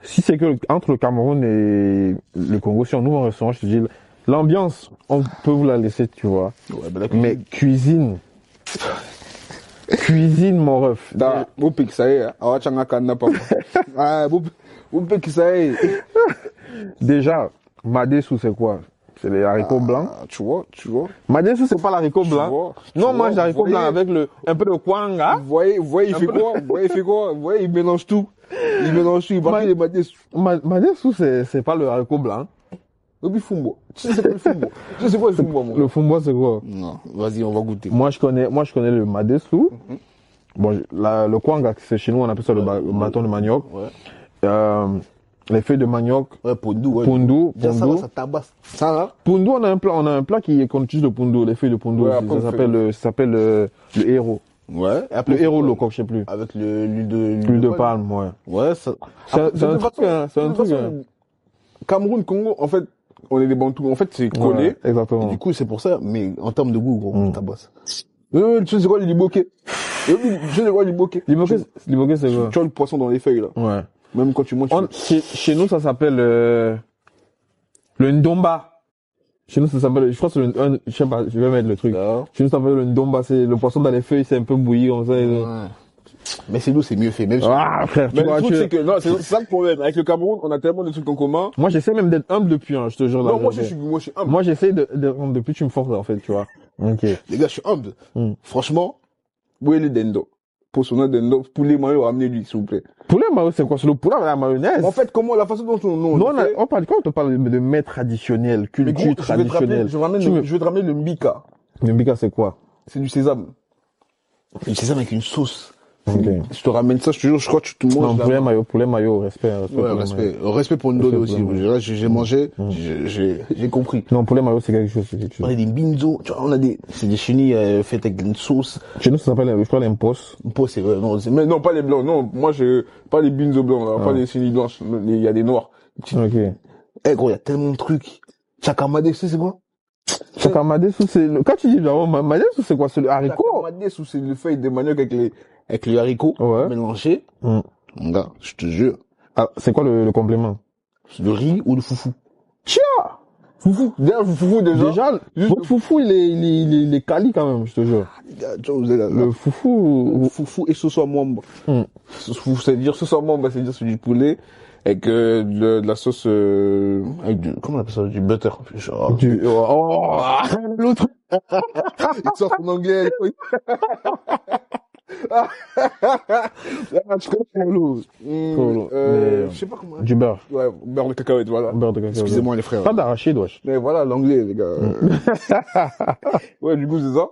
si c'est que entre le Cameroun et le Congo, si on ouvre un restaurant, je te dis, l'ambiance, on peut vous la laisser, tu vois. Ouais, bah, mais cuisine, mon ref. Déjà, Madessou, c'est quoi? C'est les haricots blancs. Tu vois. Madessou, c'est pas l'haricot blanc. Non, mange l'haricot blanc avec un peu de kwanga. Vous voyez, il fait quoi? Vous voyez, il mélange tout. Il braque les Madessou. Madessou, c'est pas le haricot blanc. Et puis Fumbo. Tu sais quoi le Fumbo? Je sais quoi le Fumbo, moi. Le Fumbo, c'est quoi? Non, vas-y, on va goûter. Moi, je connais le Madessou. Bon, le kwanga, c'est chez nous, on appelle ça le bâton de manioc. Ouais. Les feuilles de manioc. Ouais, pondu, ouais. Pondu. Ça tabasse. Ça, là. Pondu, on a un plat qu'on utilise le pondu, les feuilles de pondu. Ouais, ça s'appelle le héros. Ouais. Le héros loco, je sais plus. Avec l'huile de palme, ouais. Ouais, ça. C'est un truc, Cameroun, Congo, en fait, on est des Bantous. En fait, c'est collé. Ouais, exactement. Et du coup, c'est pour ça, mais en termes de goût, gros, on tabasse. Tu sais quoi, le liboké? Je sais quoi, le liboké? Liboké, c'est quoi? Tu vois le poisson dans les feuilles, là. Ouais. Même quand tu manges. Chez nous, ça s'appelle le ndomba. Chez nous, ça s'appelle, je crois que c'est je sais pas, je vais mettre le truc. Chez nous, ça s'appelle le ndomba, c'est le poisson dans les feuilles, c'est un peu bouilli, comme ça. Ouais. Mais c'est nous, c'est mieux fait, même si... frère, mais le truc, c'est que, non, c'est ça le problème. Avec le Cameroun, on a tellement de trucs en commun. Moi, j'essaie même d'être humble depuis, je te jure. Non, moi, je suis humble. Moi, j'essaie d'être humble depuis, tu me forces, en fait, tu vois. Ok. Les gars, je suis humble. Franchement, Boué Dendo. Pour son dendo, poulet mayo, ramenez-lui, s'il vous plaît. Poulet mayo, c'est quoi? C'est le poulet avec la mayonnaise? En fait, la façon dont on te parle de mets traditionnel, culture traditionnelle. Je vais te ramener le mbika. Le mbika, c'est quoi? C'est du sésame. Du sésame avec une sauce. Okay. Je te ramène ça, je te jure, je crois que tu te manges. Non, poulet mayo, respect. Respect pour Ndodo aussi. J'ai mangé, j'ai compris. Non, poulet mayo, c'est quelque chose. On a des binzo, tu vois, c'est des chenilles faites avec une sauce. Chez nous, ça s'appelle, je crois, l'impos. Impos, c'est vrai, mais non, pas les blancs, non, moi, pas les binzo blancs, pas les chenilles blanches, il y a des noirs. Ok. Gros, il y a tellement de trucs. Chakamade, c'est quoi? Chakamade-sou, quand tu dis, madessou, c'est quoi? C'est le haricot? Chakamade-sou, c'est le feuille de manioc avec les haricots mélangés. Gars, je te jure. Ah, c'est quoi le complément? Le riz ou le foufou? Tia! Foufou. Déjà. Votre foufou, il est quali quand même, je te jure. Le foufou et ce soit membre. C'est-à-dire, ce soit membre, c'est-à-dire c'est du poulet avec de la sauce, avec comment on appelle ça, du butter. Genre, l'autre. Il sort en anglais. Tu connais l'eau. Je sais pas comment. Du beurre. Ouais, beurre de cacahuète, voilà. Beurre de cacahuète. Excusez-moi les frères. Pas d'arachide, wesh. Mais voilà, l'anglais, les gars. Ouais, du coup, c'est ça.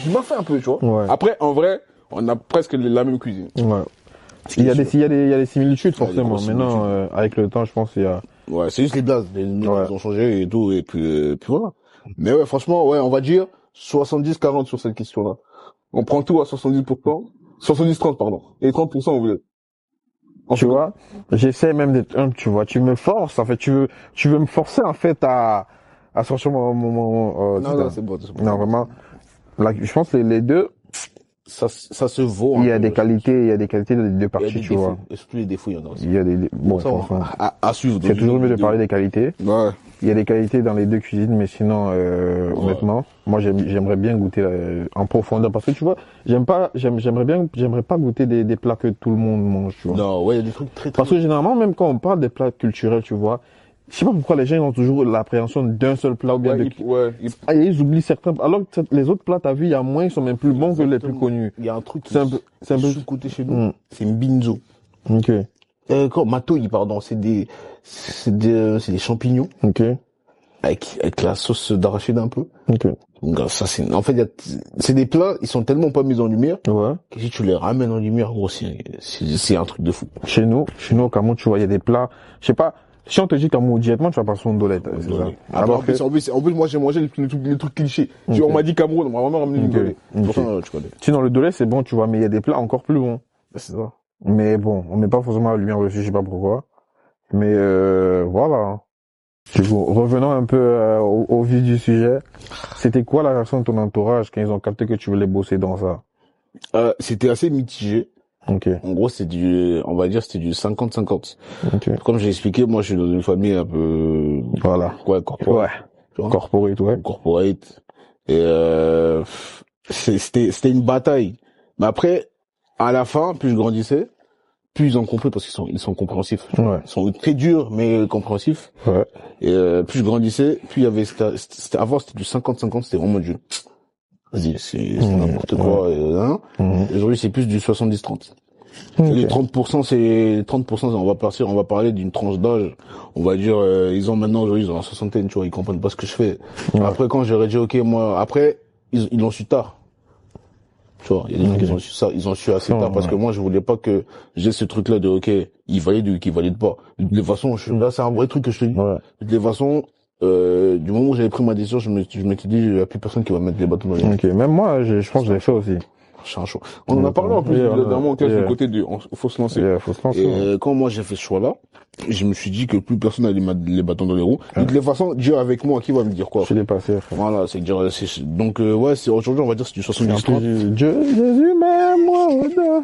Tu m'as fait un peu, tu vois. Ouais. Après, en vrai, on a presque la même cuisine. Ouais. Il y a des similitudes, forcément. Maintenant, avec le temps, je pense qu'il y a... Ouais, c'est juste les bases. Les noms, ils ont changé et tout, et puis voilà. Mais ouais, franchement, ouais, on va dire 70-40 sur cette question-là. On prend tout à 70%. 70-30, pardon. Et 30%, on voulait. Tu vois, j'essaie même d'être humble, tu vois. Tu me forces, en fait, tu veux me forcer, en fait, à sortir mon non, c'est bon. Non, vraiment. Là, je pense que les deux, ça se vaut. Il y a des qualités des deux parties, tu vois. Et surtout les défauts, il y en a aussi. Il y a bon, ça, à suivre. C'est toujours mieux de parler des qualités. Ouais. Il y a des qualités dans les deux cuisines, mais sinon, honnêtement, moi, j'aimerais bien goûter en profondeur, parce que tu vois, j'aimerais pas goûter des plats que tout le monde mange, tu vois. Non, ouais, il y a des trucs très. Parce que généralement, même quand on parle des plats culturels, tu vois, je sais pas pourquoi les gens ont toujours l'appréhension d'un seul plat ou bien ils oublient certains. Alors que les autres plats, t'as vu, il y a moins, ils sont même plus bons que les plus connus. Il y a un truc qui c'est un peu sous-côté chez nous. C'est mbinzo. Ok. Matoi, pardon, c'est des champignons. Ok. Avec la sauce d'arachide un peu. Ok. Donc, ça, c'est des plats, ils sont tellement pas mis en lumière. Ouais. Que si tu les ramènes en lumière, gros, c'est un truc de fou. Chez nous, au Cameroun, tu vois, il y a des plats, je sais pas, si on te dit Cameroun diètement, tu vas pas son dolette, c'est ça. Alors en plus, moi, j'ai mangé les trucs clichés. Okay. On m'a dit Cameroun, on m'a vraiment ramené une dolette. Pourtant, tu connais. Sinon, le dolette, c'est bon, tu vois, mais il y a des plats encore plus bons. C'est ça. Mais bon, on met pas forcément la lumière dessus, je sais pas pourquoi. Mais, voilà. Du coup, revenons un peu au vif du sujet. C'était quoi la réaction de ton entourage quand ils ont capté que tu voulais bosser dans ça? C'était assez mitigé. Okay. En gros, on va dire, c'était du 50-50. Okay. Comme j'ai expliqué, moi, je suis dans une famille un peu, voilà. Ouais, corporate. Ouais. Corporate, ouais. Corporate. Et, c'était une bataille. Mais après, à la fin, plus je grandissais, plus ils ont compris parce qu'ils sont compréhensifs. Ouais. Ils sont très durs, mais compréhensifs. Ouais. Et, plus je grandissais, plus il y avait, avant, c'était du 50-50, c'était vraiment du, vas-y, c'est n'importe quoi, Aujourd'hui, c'est plus du 70-30. Okay. Les 30%, on va parler d'une tranche d'âge. On va dire, ils ont la soixantaine, tu vois, ils comprennent pas ce que je fais. Ouais. Après, quand j'aurais dit, ok, moi, après, ils l'ont su tard. Tu vois, il y a des trucs ils ont su assez tard parce que moi, je voulais pas que j'ai ce truc-là de, ok, ils valident ou qu'ils valident pas. De toute façon, là, c'est un vrai truc que je te dis. Ouais. De toute façon, du moment où j'avais pris ma décision, je m'étais dit, il y a plus personne qui va mettre les bâtons dans les roues. Ok, même moi, je pense que je l'ai fait aussi. C'est un chaud. On en a parlé en plus, dernièrement, du côté du, faut se lancer. Faut se lancer. Et quand moi j'ai fait ce choix-là, je me suis dit que plus personne allait mettre les bâtons dans les roues. De toutes les façons, Dieu avec moi, qui va me dire quoi? Je suis dépassé, frère. Voilà, donc, ouais, aujourd'hui, on va dire c'est du 70-30. Dieu, Jésus, mets-moi au dos.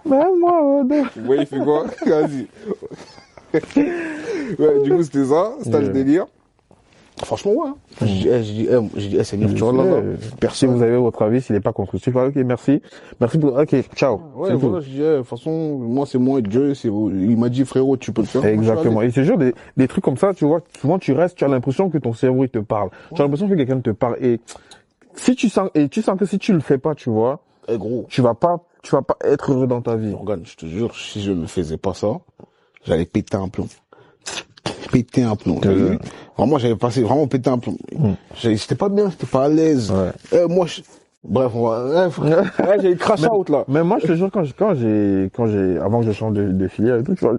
Mets-moi au dos. Ouais, il fait quoi? Vas-y. Ouais, du coup, c'était ça. C'était le délire. Franchement, ouais. J'ai dit, Seigneur, tu vois, là. Si vous avez votre avis, s'il n'est pas constructif, ok, merci. Merci pour, ok, ciao. Ouais, voilà, je dis, de toute façon, moi, c'est moi et Dieu, il m'a dit, frérot, tu peux le faire. Exactement. Et c'est sûr, des trucs comme ça, tu vois, souvent tu restes, tu as l'impression que ton cerveau, il te parle. Ouais. Tu as l'impression que quelqu'un te parle. Et tu sens que si tu le fais pas, tu vois, gros, tu vas pas être heureux dans ta vie. Regarde, je te jure, si je ne faisais pas ça, j'allais péter un plomb. Vraiment, j'avais passé vraiment péter un plomb. J'étais pas bien, j'étais pas à l'aise. Ouais. Bref, j'ai crash out, là. Mais moi, je te jure, avant que je change de filière et tout, tu vois,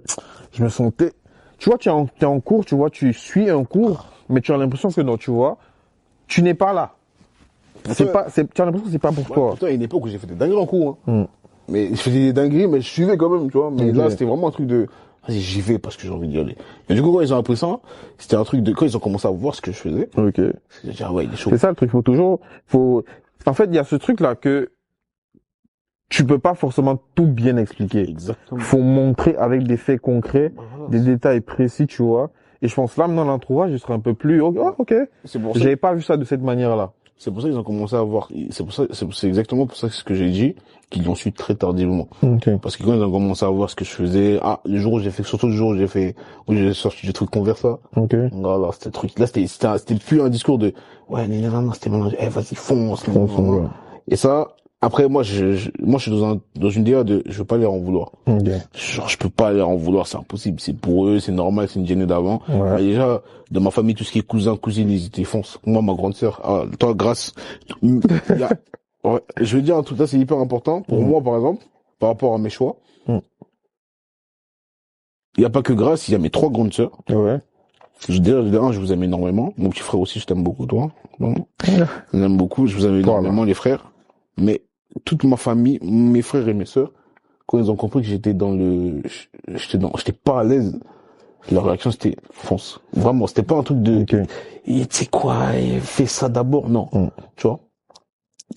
je me sentais, tu vois, tu es en cours, tu vois, tu suis un cours, mais tu as l'impression que non, tu vois, tu n'es pas là. Tu as l'impression que c'est pas pour toi. Putain, il y a une époque où j'ai fait des dingueries en cours, Mais je faisais des dingueries, mais je suivais quand même, tu vois. Mais là, c'était vraiment un truc de, vas-y, j'y vais parce que j'ai envie d'y aller. Et du coup, quand ils ont appris ça, c'était un truc de, quand ils ont commencé à voir ce que je faisais. Ok. C'est dire, ouais, il est chaud. C'est ça le truc, en fait, il y a ce truc-là que tu peux pas forcément tout bien expliquer. Exactement. Faut montrer avec des faits concrets, des détails précis, tu vois. Et je pense là, maintenant, l'entourage, il sera un peu plus, oh, ok. J'avais pas vu ça de cette manière-là. C'est pour ça qu'ils ont commencé à voir, c'est exactement pour ça que ce que j'ai dit, qu'ils l'ont su très tardivement. Parce que quand ils ont commencé à voir ce que je faisais, le jour où surtout le jour où j'ai sorti du truc Conversa. Voilà, c'était truc, là, c'était plus un discours de, ouais, non, c'était maintenant, vas-y, fonce. Ouais. Et ça, après, moi, je suis dans une DA de, je veux pas leur en vouloir. Genre, je peux pas leur en vouloir, c'est impossible. C'est pour eux, c'est normal, c'est une DNA d'avant. Ouais. Mais déjà, dans ma famille, tout ce qui est cousin, cousine, ils étaient fonce. Moi, ma grande sœur, toi, grâce, ouais, je veux dire un truc, ça, c'est hyper important. Pour moi, par exemple, par rapport à mes choix. Il y a pas que grâce, il y a mes 3 grandes sœurs. Ouais. Je vous aime énormément. Mon petit frère aussi, je t'aime beaucoup, toi. Je l'aime beaucoup, je vous aime énormément, les frères. Mais, toute ma famille, mes frères et mes sœurs, quand ils ont compris que j'étais j'étais pas à l'aise, leur réaction c'était fonce. Vraiment, c'était pas un truc de, tu sais quoi, fais ça d'abord, non. Tu vois.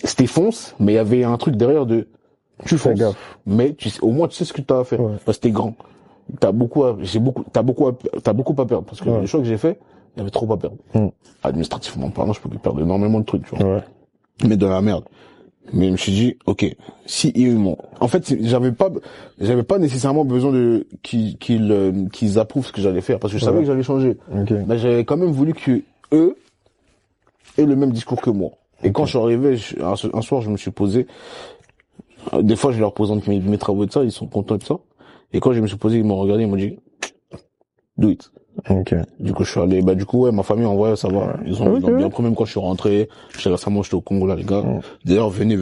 C'était fonce, mais il y avait un truc derrière de, tu fonces. Mais au moins tu sais ce que t'as à faire. Ouais. Parce que t'es grand. T'as beaucoup à perdre. Parce que les choix que j'ai fait, il y avait trop à perdre. Administrativement parlant, je peux perdre énormément de trucs, tu vois. Ouais. Mais de la merde. Mais je me suis dit, ok, si ils m'ont, en fait, j'avais pas nécessairement besoin qu'ils approuvent ce que j'allais faire, parce que je savais que j'allais changer. Mais j'avais quand même voulu que eux aient le même discours que moi. Et quand je suis arrivé, un soir, je me suis posé, des fois, je leur présente mes travaux de ça, ils sont contents de ça. Et quand je me suis posé, ils m'ont regardé, ils m'ont dit, do it. Du coup, je suis allé, ma famille en vrai, ça va. Ils ont bien pris, même quand je suis rentré. Récemment, j'étais au Congo, là, les gars. D'ailleurs, venez.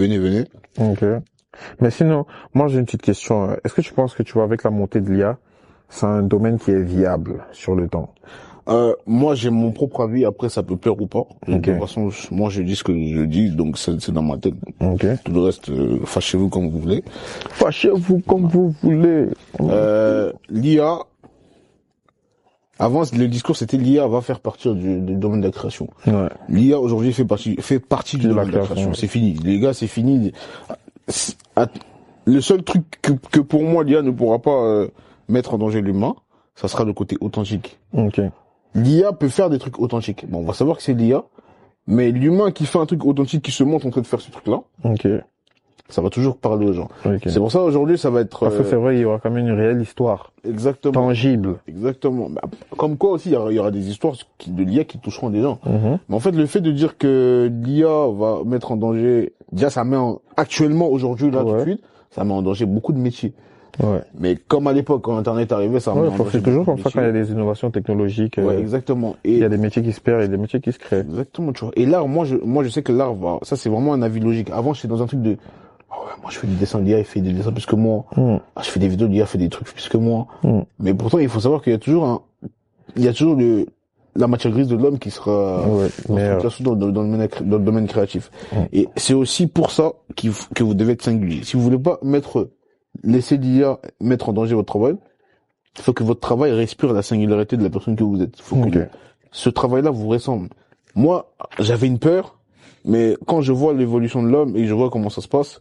Mais sinon, moi, j'ai une petite question. Est-ce que tu penses que, tu vois, avec la montée de l'IA, c'est un domaine qui est viable sur le temps? Moi, j'ai mon propre avis. Après, ça peut plaire ou pas. De toute façon, moi, je dis ce que je dis, donc c'est dans ma tête. Tout le reste, fâchez-vous comme vous voulez. L'IA, avant, le discours, c'était l'IA va faire partie du domaine de la création. Ouais. L'IA, aujourd'hui, fait partie du domaine de la création. C'est fini. Les gars, c'est fini. Le seul truc que pour moi, l'IA ne pourra pas mettre en danger l'humain, ça sera le côté authentique. L'IA peut faire des trucs authentiques. Bon, on va savoir que c'est l'IA, mais l'humain qui fait un truc authentique, qui se montre en train de faire ce truc-là, ça va toujours parler aux gens. C'est pour ça, aujourd'hui, ça va être... Parce que c'est vrai, il y aura quand même une réelle histoire. Exactement. Tangible. Exactement. Comme quoi aussi, il y aura des histoires de l'IA qui toucheront des gens. Mais en fait, le fait de dire que l'IA va mettre en danger... Déjà, ça met actuellement, aujourd'hui, là, tout de suite, ça met en danger beaucoup de métiers. Ouais. Mais comme à l'époque, quand Internet arrivait, ça met en danger. C'est toujours comme ça quand il y a des innovations technologiques. Exactement. Et il y a des métiers qui se perdent et des métiers qui se créent. Exactement, tu vois. Et l'art, moi, je sais que l'art va... Ça, c'est vraiment un avis logique. Avant, j'étais dans un truc de... moi, je fais des dessins, l'IA, il fait des dessins plus que moi. Je fais des vidéos, l'IA fait des trucs plus que moi. Mais pourtant, il faut savoir qu'il y a toujours la matière grise de l'homme qui sera dans le domaine créatif. Et c'est aussi pour ça que vous devez être singulier. Si vous voulez pas laisser l'IA mettre en danger votre travail, il faut que votre travail respire la singularité de la personne que vous êtes. Il faut que ce travail-là vous ressemble. Moi, j'avais une peur, mais quand je vois l'évolution de l'homme et je vois comment ça se passe,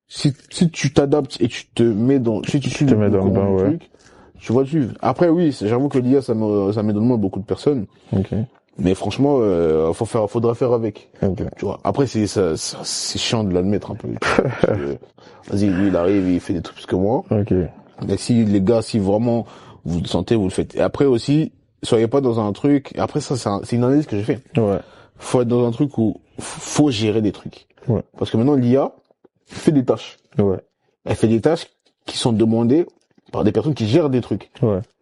si tu t'adaptes et tu te mets dans, si tu suis le truc, tu vas le suivre. Après, oui, j'avoue que l'IA, ça m'étonne beaucoup de personnes. Mais franchement, faudra faire avec. Tu vois. Après, c'est chiant de l'admettre un peu. Vas-y, lui, il arrive, il fait des trucs plus que moi. Mais si vraiment vous le sentez, vous le faites. Et après aussi, soyez pas dans un truc. Et après, ça, c'est une analyse que j'ai fait. Faut être dans un truc où faut gérer des trucs. Parce que maintenant, l'IA fait des tâches. Elle fait des tâches qui sont demandées par des personnes qui gèrent des trucs.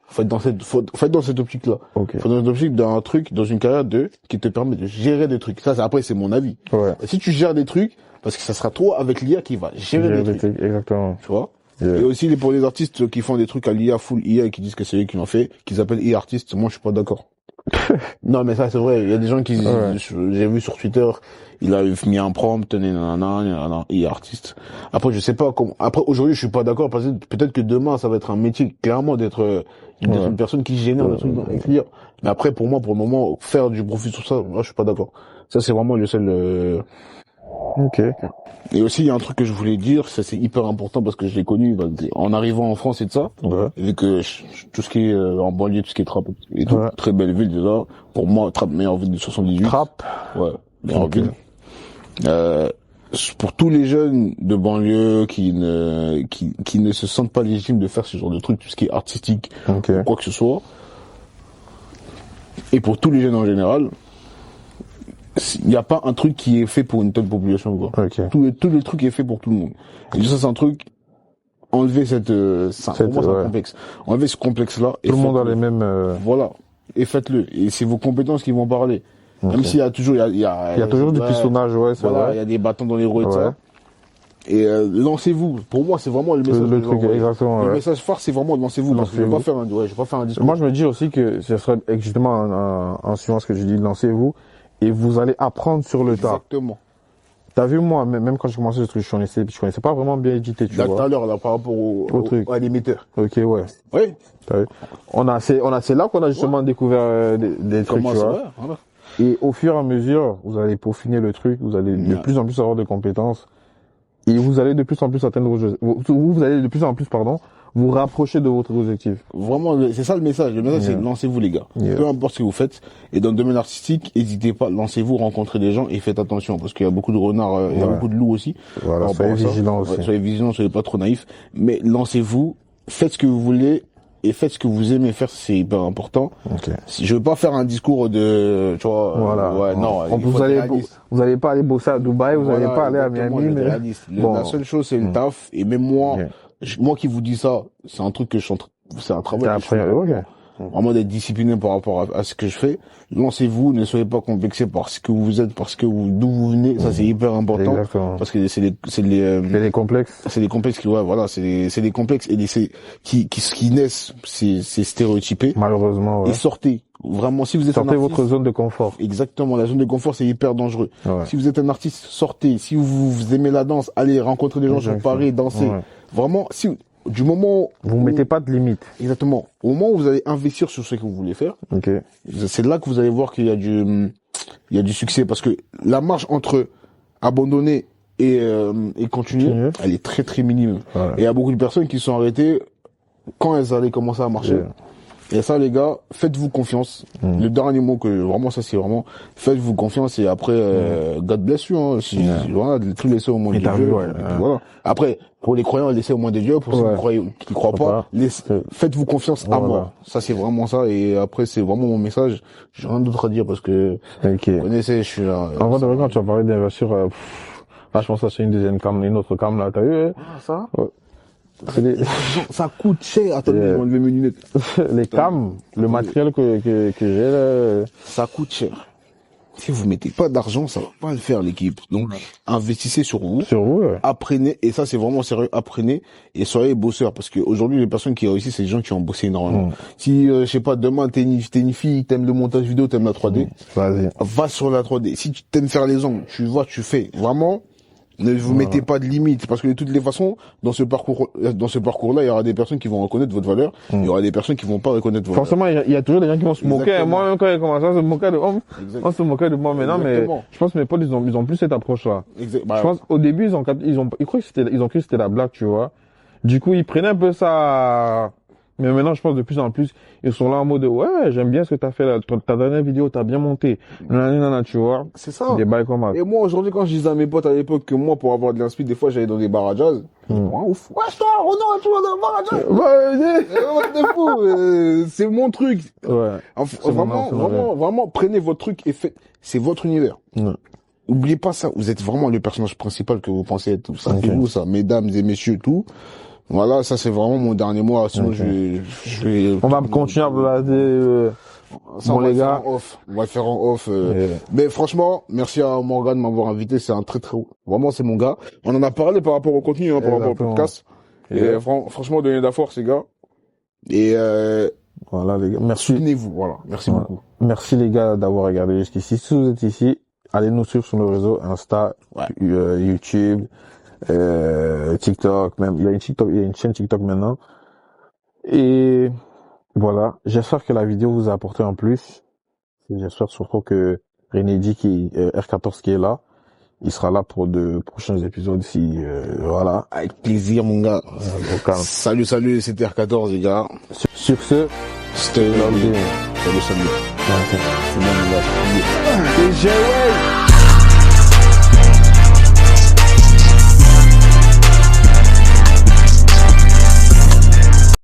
Faut être dans cette optique-là. Faut être dans cette optique d'un truc, dans une carrière qui te permet de gérer des trucs. Ça, après, c'est mon avis. Et si tu gères des trucs, parce que ça sera toi avec l'IA qui va gérer des trucs. Exactement. Tu vois? Et aussi, pour les artistes qui font des trucs à l'IA, full IA, et qui disent que c'est eux qui l'ont fait, qu'ils appellent IA artistes, moi, je suis pas d'accord. Non, mais ça, c'est vrai. Il y a des gens qui, j'ai vu sur Twitter, il a mis un prompt, IA artiste. Après, je sais pas comment, après, aujourd'hui, je suis pas d'accord parce que peut-être que demain, ça va être un métier, clairement, d'être une personne qui génère des trucs avec l'IA. Mais après, pour moi, pour le moment, faire du profit sur ça, moi, je suis pas d'accord. Ça, c'est vraiment le seul, Ok. Et aussi, il y a un truc que je voulais dire, ça c'est hyper important parce que je l'ai connu en arrivant en France et de ça. Ouais. Vu que tout ce qui est en banlieue, tout ce qui est trap et tout, très belle ville déjà. Pour moi, trap, meilleure ville de 78. Trap? Ouais, meilleure ville. Pour tous les jeunes de banlieue qui ne se sentent pas légitimes de faire ce genre de truc, tout ce qui est artistique, ou quoi que ce soit. Et pour tous les jeunes en général, il n'y a pas un truc qui est fait pour une telle population, quoi. Tout le truc est fait pour tout le monde. Et ça, c'est un truc, enlever pour moi, c'est un complexe. Enlever ce complexe-là. Tout le monde a les mêmes, Voilà. Et faites-le. Et c'est vos compétences qui vont parler. Même s'il y a toujours, il y a toujours des personnages, ouais, c'est vrai. Il y a des bâtons dans les roues et ça. Et, lancez-vous. Pour moi, c'est vraiment le message. Le truc, exactement, le message phare, c'est vraiment lancez-vous. Je vais pas faire un discours. Moi, je me dis aussi que ce serait justement en suivant ce que je dis, lancez-vous. Et vous allez apprendre sur le tas. Exactement. T'as vu, moi, même quand j'ai commencé ce truc, je connaissais pas vraiment bien éditer, tu vois. Tout à l'heure, là, par rapport à l'émetteur. Ok, ouais. Oui. T'as vu. C'est là qu'on a justement découvert des trucs, tu vois. Voilà. Et au fur et à mesure, vous allez peaufiner le truc, vous allez de plus en plus avoir de compétences. Et vous allez de plus en plus atteindre vous allez de plus en plus, vous rapprocher de votre objectif. Vraiment, c'est ça le message. Le message, c'est lancez-vous, les gars. Peu importe ce que vous faites. Et dans le domaine artistique, n'hésitez pas, lancez-vous, rencontrez des gens et faites attention. Parce qu'il y a beaucoup de renards, il y a beaucoup de loups aussi. Voilà, soyez vigilants aussi. Soyez vigilants, soyez pas trop naïfs. Mais lancez-vous, faites ce que vous voulez. Et faites ce que vous aimez faire, c'est hyper important. Je veux pas faire un discours de, tu vois, voilà. Vous allez pas aller bosser à Dubaï, vous allez pas aller à Miami, mais la seule chose, c'est le taf. Et même moi, moi qui vous dis ça, c'est un truc que c'est un travail. Vraiment d'être discipliné par rapport à ce que je fais. Lancez-vous, ne soyez pas complexé par ce que vous êtes, d'où vous venez. Ça, c'est hyper important. Exactement. Parce que c'est les complexes. C'est des complexes c'est des complexes et qui naissent, c'est stéréotypé. Malheureusement, ouais. Et sortez. Vraiment, si vous êtes sortez votre zone de confort. Exactement. La zone de confort, c'est hyper dangereux. Si vous êtes un artiste, sortez. Si vous aimez la danse, allez rencontrer des gens sur Paris, danser. Vraiment, du moment vous mettez pas de limite. Exactement. Au moment où vous allez investir sur ce que vous voulez faire, c'est là que vous allez voir qu'il y a du succès, parce que la marge entre abandonner et continuer, elle est très très minime. Et il y a beaucoup de personnes qui sont arrêtées quand elles allaient commencer à marcher. Et ça, les gars, faites-vous confiance. Le dernier mot vraiment, ça c'est vraiment, faites-vous confiance et après, God bless you, hein. Voilà, tout laisser au moins de Dieu. Voilà. Après, pour les croyants, laissez au moins de Dieu. Pour ceux qui croient pas, faites-vous confiance à mort. Ça, c'est vraiment ça. Et après, c'est vraiment mon message. J'ai rien d'autre à dire parce que, vous connaissez, je suis là. En vrai, quand tu as parlé d'investir, là, je pense que c'est une autre cam, là, t'as vu? Ça? Ça coûte cher. Attendez, je vais enlever mes lunettes. Les cams, le matériel que j'ai là, ça coûte cher. Si vous mettez pas d'argent, ça va pas le faire, l'équipe. Donc, investissez sur vous. Apprenez, et ça c'est vraiment sérieux, apprenez et soyez bosseurs, parce que aujourd'hui les personnes qui réussissent, c'est des gens qui ont bossé énormément. Si je sais pas, demain t'es une fille, t'aimes le montage vidéo, t'aimes la 3D, va sur la 3D. Si tu t'aimes faire les ongles, tu vois, tu fais. Vraiment, ne vous mettez pas de limites, parce que de toutes les façons, dans ce parcours-là, il y aura des personnes qui vont reconnaître votre valeur, il y aura des personnes qui vont pas reconnaître votre valeur. Forcément, il y a toujours des gens qui vont se moquer. Moi, même quand j'ai commencé à se moquer de hommes, on se moquait de moi maintenant, mais je pense que mes potes, ils ont plus cette approche-là. Je pense, au début, ils ont cru que c'était la blague, tu vois. Du coup, ils prenaient un peu ça. Mais maintenant, je pense de plus en plus, ils sont là en mode ouais, j'aime bien ce que t'as fait là, ta dernière vidéo, t'as bien monté. Tu vois. C'est ça. Des bails comme ça. Et moi, aujourd'hui, quand je disais à mes potes à l'époque que moi, pour avoir de l'inspi, des fois, j'allais dans des bars à jazz. Ouf. Ouais, toi, Renaud, tu vas dans un bar à jazz. C'est mon truc. Ouais. Vraiment, prenez votre truc et faites, c'est votre univers. Oubliez pas ça. Vous êtes vraiment le personnage principal que vous pensez être. Ça fait vous, ça, mesdames et messieurs, tout. Voilà, ça c'est vraiment mon dernier mot. Sinon, on va continuer à blaser. Bon les gars, on va le faire en off. Mais franchement, merci à Morgan de m'avoir invité. C'est un très vraiment c'est mon gars. On en a parlé par rapport au contenu, par rapport au podcast. Et franchement, donnez de la force les gars. Et voilà les gars, merci. Soutenez-vous, voilà. Merci beaucoup. Merci les gars d'avoir regardé jusqu'ici. Si vous êtes ici, allez nous suivre sur nos réseaux Insta, YouTube. TikTok, même il y a une chaîne TikTok maintenant. Et voilà, j'espère que la vidéo vous a apporté en plus. J'espère surtout que René dit R14 qui est là, il sera là pour de prochains épisodes si, voilà. Avec plaisir, mon gars. Salut, c'était R14, les gars. Sur ce, stay loving. Salut. C'est mon gars.